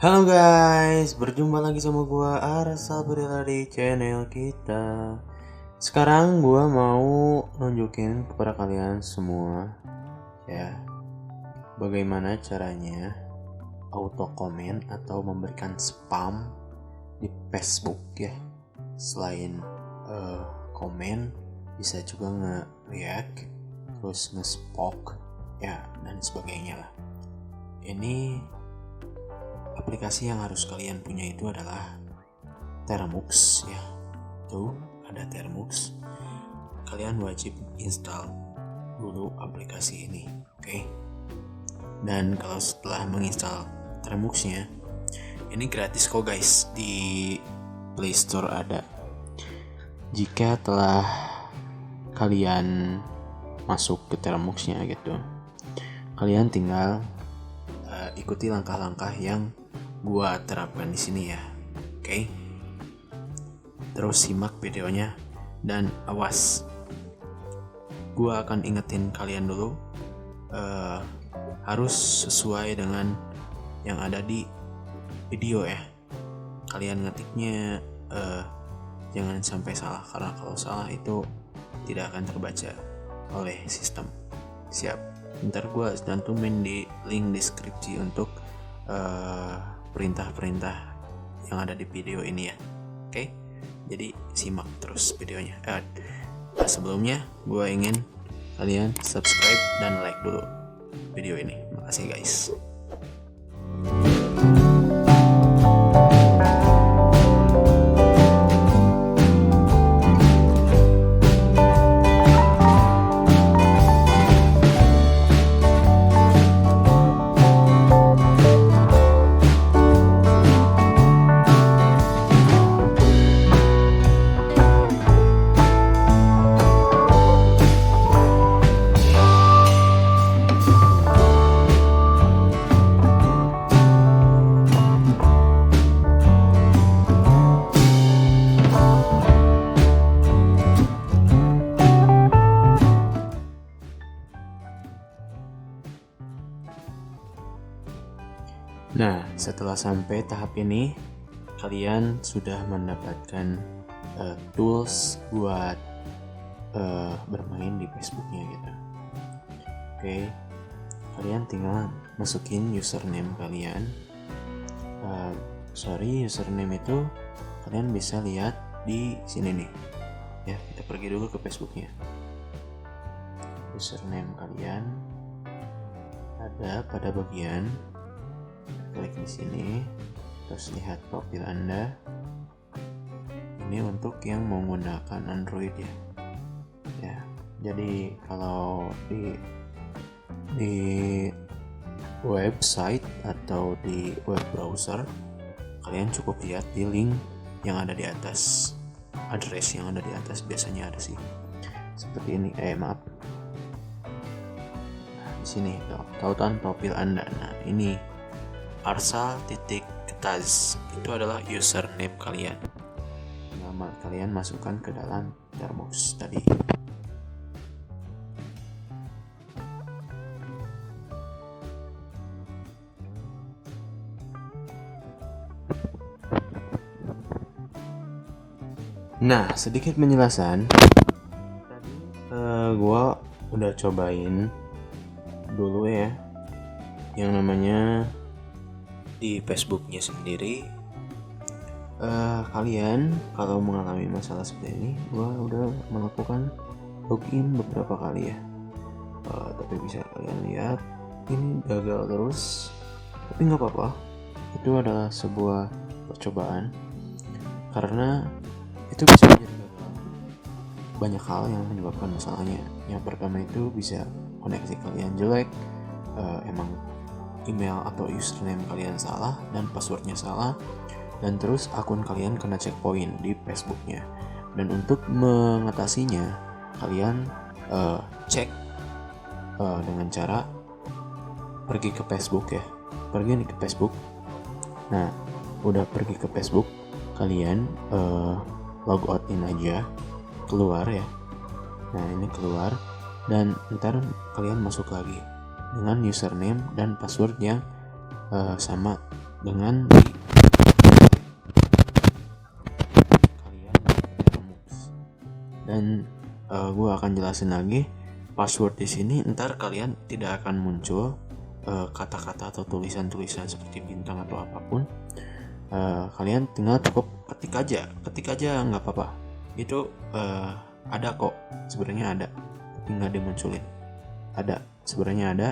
Halo guys, berjumpa lagi sama gua Arsa Berila di channel kita. Sekarang gua mau nunjukin kepada kalian semua ya, bagaimana caranya auto komen atau memberikan spam di Facebook ya. Selain komen, bisa juga nge-react, terus nge-spok ya, dan sebagainya lah. Ini aplikasi yang harus kalian punya itu adalah Termux ya. Tuh, ada Termux. Kalian wajib install dulu aplikasi ini, oke? Dan kalau setelah menginstal Termuxnya, ini gratis kok guys, di Play Store ada. Jika telah kalian masuk ke Termuxnya gitu, kalian tinggal ikuti langkah-langkah yang gua terapkan di sini ya, oke? Terus simak videonya dan awas, gua akan ingetin kalian dulu, harus sesuai dengan yang ada di video ya. Kalian ngetiknya jangan sampai salah, karena kalau salah itu tidak akan terbaca oleh sistem. Siap? Ntar gue cantumin di link deskripsi untuk perintah-perintah yang ada di video ini ya. Oke? Jadi simak terus videonya. Sebelumnya gue ingin kalian subscribe dan like dulu video ini. Makasih guys. Nah, setelah sampai tahap ini, kalian sudah mendapatkan tools buat bermain di Facebooknya gitu. Oke, kalian tinggal masukin username kalian. Username itu kalian bisa lihat di sini nih. Ya, kita pergi dulu ke Facebooknya. Username kalian ada pada bagian, klik di sini, terus lihat profil Anda. Ini untuk yang menggunakan Android ya. Ya, jadi kalau di website atau di web browser, kalian cukup lihat di link yang ada di atas, address yang ada di atas biasanya ada sih. Seperti ini, maaf. Nah, di sini tautan profil Anda. Nah, ini Arsa.Ketaz itu adalah username kalian. Nama kalian masukkan ke dalam Termux tadi. Nah, sedikit penjelasan. Tadi gua udah cobain dulu ya, yang namanya di Facebooknya sendiri. Kalian kalau mengalami masalah seperti ini, gua udah melakukan login beberapa kali ya, tapi bisa kalian lihat ini gagal terus. Tapi nggak apa-apa, itu adalah sebuah percobaan, karena itu bisa menjadi gagal. Banyak hal yang menyebabkan masalahnya. Yang pertama itu bisa koneksi kalian jelek, emang email atau username kalian salah dan passwordnya salah, dan terus akun kalian kena checkpoint di Facebooknya. Dan untuk mengatasinya, kalian cek dengan cara pergi ke Facebook ya. Pergi nih ke Facebook. Nah, udah pergi ke Facebook, kalian log out in aja, keluar ya. Nah, ini keluar, dan ntar kalian masuk lagi dengan username dan password yang sama dengan kalian rumus. Dan gue akan jelasin lagi password di sini. Ntar kalian tidak akan muncul kata-kata atau tulisan-tulisan seperti bintang atau apapun. Kalian tinggal cukup ketik aja nggak apa-apa. Itu ada kok, sebenarnya ada, tapi nggak dimunculin. Ada, sebenarnya ada.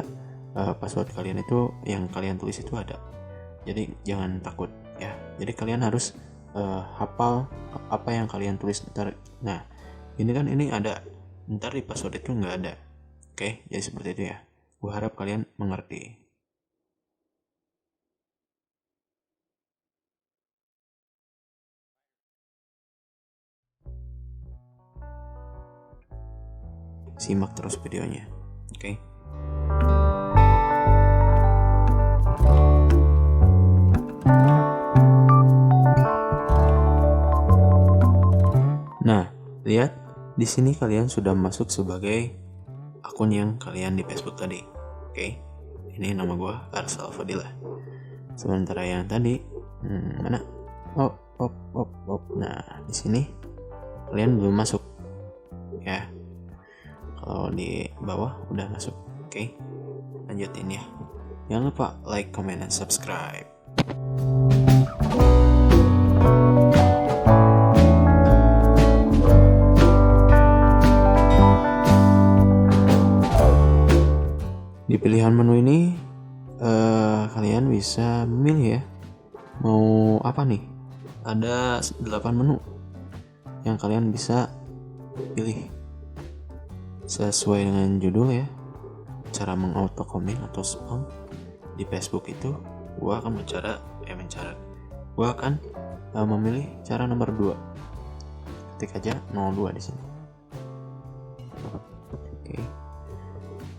Password kalian itu yang kalian tulis itu ada. Jadi jangan takut ya. Jadi kalian harus hafal apa yang kalian tulis ntar. Nah, ini ada, ntar di password itu nggak ada. Oke, jadi seperti itu ya. Gue harap kalian mengerti. Simak terus videonya. Oke. Nah, lihat di sini kalian sudah masuk sebagai akun yang kalian di Facebook tadi. Oke. Ini nama gue Arsal Fadilah. Sementara yang tadi mana? Nah, di sini kalian belum masuk. Ya. Kalau di bawah udah masuk. Oke. Lanjutin ya. Jangan lupa like, comment, dan subscribe. Di pilihan menu ini kalian bisa memilih ya, mau apa nih. Ada 8 menu yang kalian bisa pilih sesuai dengan judul ya. Cara mengauto komen atau spam di Facebook itu gua akan memilih cara nomor 2. Ketik aja 02 di sini. Oke.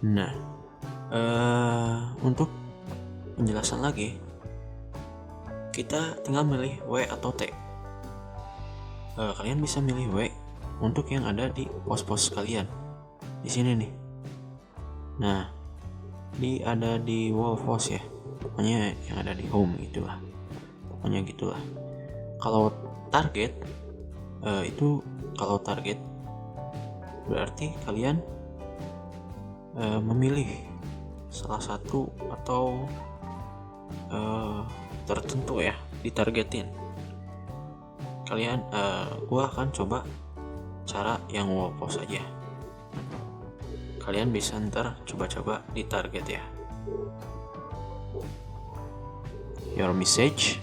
Nah, untuk penjelasan lagi, kita tinggal milih W atau T. Kalian bisa milih W untuk yang ada di pos-pos kalian di sini nih. Nah, ada di wall post ya, pokoknya yang ada di home gitulah, pokoknya gitulah. Kalau target berarti kalian memilih salah satu atau tertentu ya, ditargetin. Kalian gua akan coba cara yang wall post aja. Kalian bisa ntar coba-coba di target ya. Your message,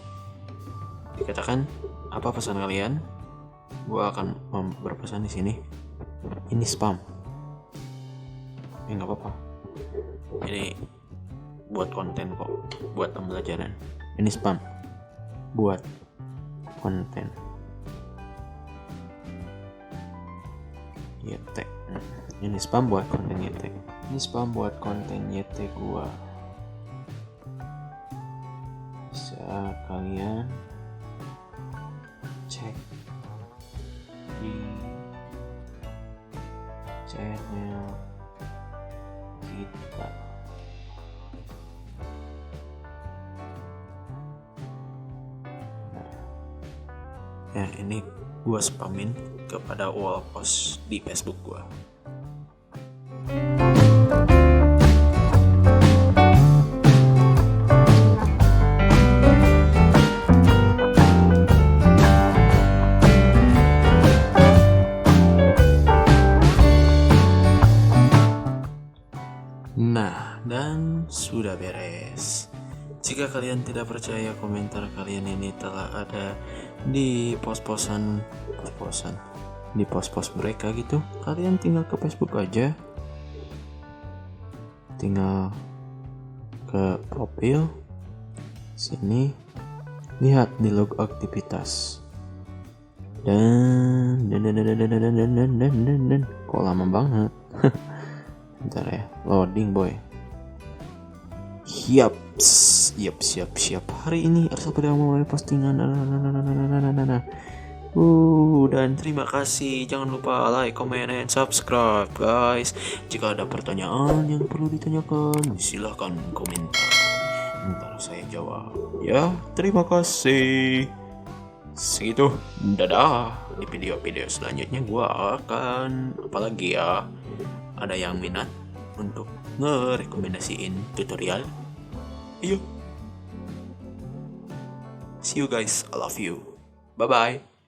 dikatakan apa pesan kalian. Gua akan berpesan di sini. Ini spam. Nggak apa-apa. Ini buat konten kok, buat pembelajaran. Ini spam buat konten. YT. Ini spam buat konten YT. Ini spam buat konten YT gua. Bisa kalian cek di channel kita. Nah, ya ini gua spamin kepada wall post di Facebook gua. Nah, dan sudah beres. Jika kalian tidak percaya komentar kalian ini telah ada di pos-posan di pos-pos mereka gitu, kalian tinggal ke Facebook aja, tinggal ke profil sini, lihat di log aktivitas, dan kok lama banget. Bentar ya, loading boy. Siap. Hari ini Arsal pada mulai postingan. Dan terima kasih. Jangan lupa like, comment, and subscribe, guys. Jika ada pertanyaan yang perlu ditanyakan, silahkan komentar. Ntar saya jawab. Ya, terima kasih. Segitu, dadah. Di video-video selanjutnya gue akan apalagi ya, ada yang minat untuk ngerekomendasiin tutorial? Ayo. See you guys, I love you. Bye bye.